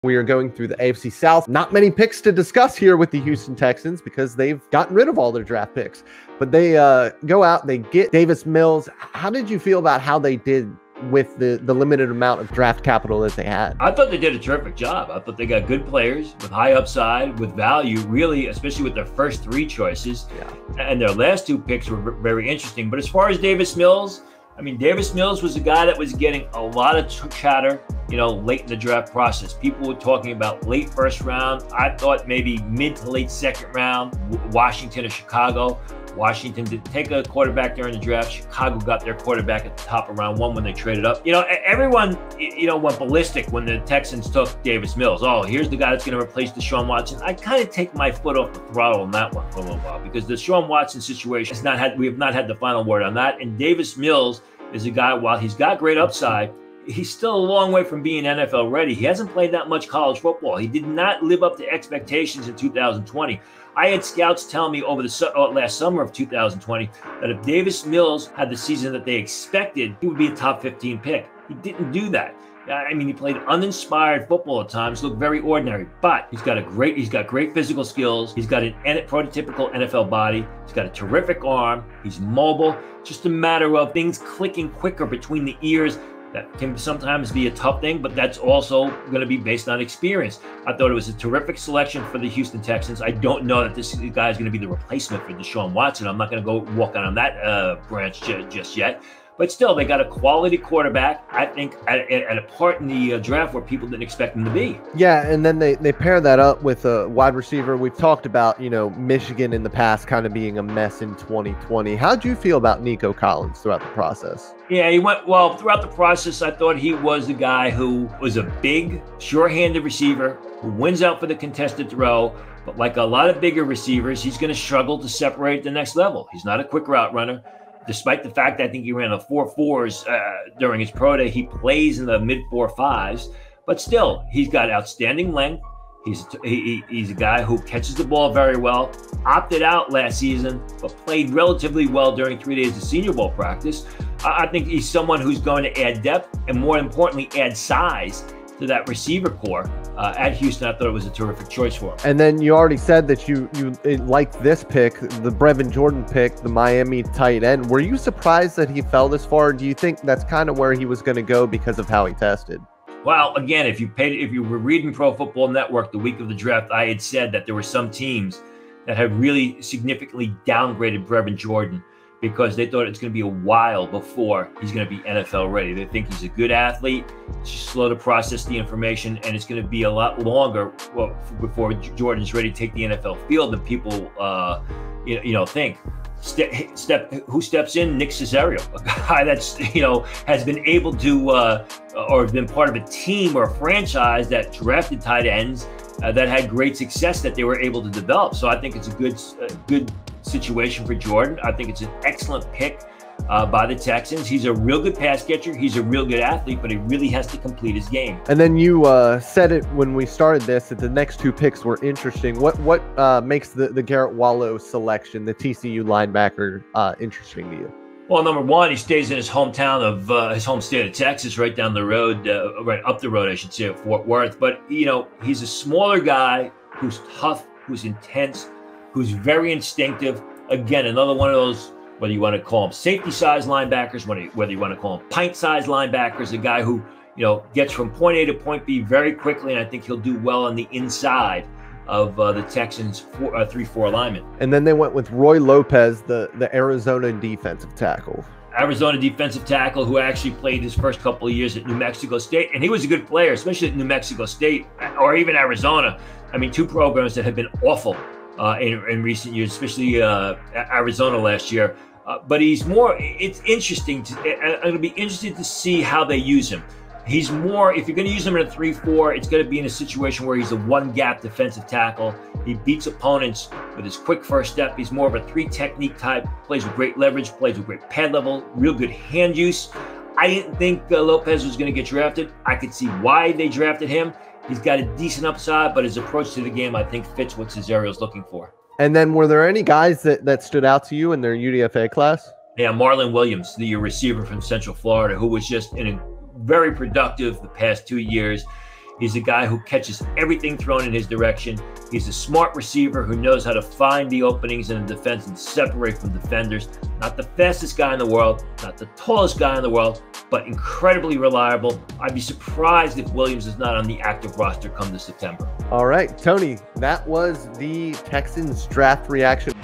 We are going through the AFC South. Not many picks to discuss here with the Houston Texans because they've gotten rid of all their draft picks. But they go out, they get Davis Mills. How did you feel about how they did with the limited amount of draft capital that they had? I thought they did a terrific job. I thought they got good players with high upside, with value, really, especially with their first three choices. Yeah. And their last two picks were very interesting. But as far as Davis Mills, I mean, Davis Mills was a guy that was getting a lot of chatter, you know, late in the draft process. People were talking about late first round. I thought maybe mid to late second round, Washington or Chicago. Washington did take a quarterback during the draft. Chicago got their quarterback at the top of round one when they traded up. You know, everyone, you know, went ballistic when the Texans took Davis Mills. Oh, here's the guy that's going to replace Deshaun Watson. I kind of take my foot off the throttle on that one for a little while because the Deshaun Watson situation we have not had the final word on that. And Davis Mills is a guy, while he's got great upside, he's still a long way from being NFL ready. He hasn't played that much college football. He did not live up to expectations in 2020. I had scouts tell me over the last summer of 2020 that if Davis Mills had the season that they expected, he would be a top 15 pick. He didn't do that. I mean, he played uninspired football at times, looked very ordinary, but he's got great physical skills. He's got a prototypical NFL body. He's got a terrific arm. He's mobile. Just a matter of things clicking quicker between the ears. That can sometimes be a tough thing, but that's also going to be based on experience. I thought it was a terrific selection for the Houston Texans. I don't know that this guy is going to be the replacement for Deshaun Watson. I'm not going to go walk on that branch just yet. But still, they got a quality quarterback, I think, at a part in the draft where people didn't expect him to be. Yeah, and then they pair that up with a wide receiver. We've talked about, you know, Michigan in the past kind of being a mess in 2020. How'd you feel about Nico Collins throughout the process? Yeah, he went well throughout the process. I thought he was a guy who was a big, sure-handed receiver who wins out for the contested throw. But like a lot of bigger receivers, he's going to struggle to separate at the next level. He's not a quick route runner. Despite the fact that I think he ran a 4.4s during his pro day, he plays in the mid 4.5s. But still, he's got outstanding length. He's a guy who catches the ball very well. Opted out last season, but played relatively well during 3 days of Senior Bowl practice. I think he's someone who's going to add depth and, more importantly, add size to that receiver core. At Houston, I thought it was a terrific choice for him. And then you already said that you liked this pick, the Brevin Jordan pick, the Miami tight end. Were you surprised that he fell this far? Or do you think that's kind of where he was going to go because of how he tested? Well, again, if you were reading Pro Football Network the week of the draft, I had said that there were some teams that had really significantly downgraded Brevin Jordan because they thought it's going to be a while before he's going to be NFL ready. They think he's a good athlete, it's just slow to process the information, and it's going to be a lot longer before Jordan's ready to take the NFL field than people think. Who steps in? Nick Caserio, a guy that's has been able to or been part of a team or a franchise that drafted tight ends that had great success that they were able to develop. So I think it's a good situation for Jordan. I think it's an excellent pick by the Texans. He's a real good pass catcher. He's a real good athlete, but he really has to complete his game. And then you said it when we started this that the next two picks were interesting. What makes the 𝗙𝗢𝗚𝗓𝗢 selection, the TCU linebacker, interesting to you? Well, number one, he stays in his hometown of his home state of Texas, right down the road, right up the road, I should say, at Fort Worth. But, he's a smaller guy who's tough, who's intense, who's very instinctive. Again, another one of those, whether you want to call them safety-sized linebackers, whether you want to call them pint-sized linebackers, a guy who, gets from point A to point B very quickly, and I think he'll do well on the inside of the Texans' 3-4 alignment. And then they went with Roy Lopez, the Arizona defensive tackle. Arizona defensive tackle who actually played his first couple of years at New Mexico State. And he was a good player, especially at New Mexico State or even Arizona. I mean, two programs that have been awful in recent years, especially Arizona last year. But he's more, it's interesting. I'm going to be interested to see how they use him. He's more, if you're going to use him in a 3-4, it's going to be in a situation where he's a one-gap defensive tackle. He beats opponents with his quick first step. He's more of a 3-technique type, plays with great leverage, plays with great pad level, real good hand use. I didn't think Lopez was going to get drafted. I could see why they drafted him. He's got a decent upside, but his approach to the game, I think, fits what Cesario's looking for. And then were there any guys that stood out to you in their UDFA class? Yeah, Marlon Williams, the receiver from Central Florida, who was just very productive the past 2 years. He's a guy who catches everything thrown in his direction. He's a smart receiver who knows how to find the openings in the defense and separate from defenders. Not the fastest guy in the world, not the tallest guy in the world, but incredibly reliable. I'd be surprised if Williams is not on the active roster come this September. All right, Tony, that was the Texans draft reaction.